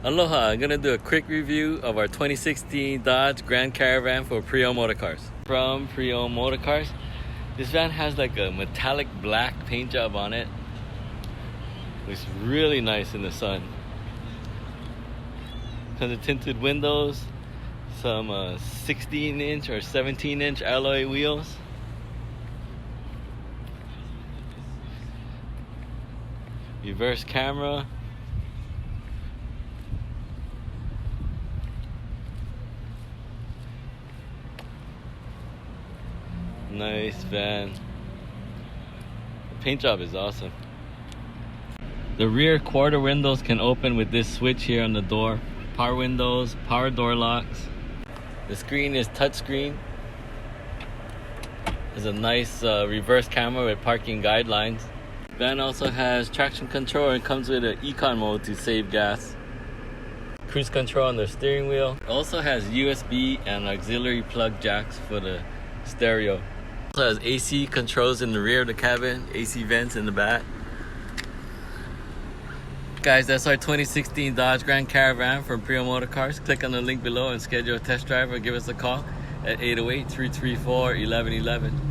Aloha, I'm gonna do a quick review of our 2016 Dodge Grand Caravan for pre-owned motorcars. From pre-owned motorcars, this van has like a metallic black paint job on it. Looks really nice in the sun. Comes with tinted windows, some 16-inch or 17-inch alloy wheels. Reverse camera. Nice van. The paint job is awesome. The rear quarter windows can open with this switch here on the door. Power windows, power door locks. The screen is touchscreen. There's a nice reverse camera with parking guidelines. Van also has traction control and comes with an econ mode to save gas. Cruise control on the steering wheel. It also has USB and auxiliary plug jacks for the stereo. It also has AC controls in the rear of the cabin, AC vents in the back. Guys, that's our 2016 Dodge Grand Caravan from Pre-Owned Motorcars. Click on the link below and schedule a test drive or give us a call at 808-334-1111.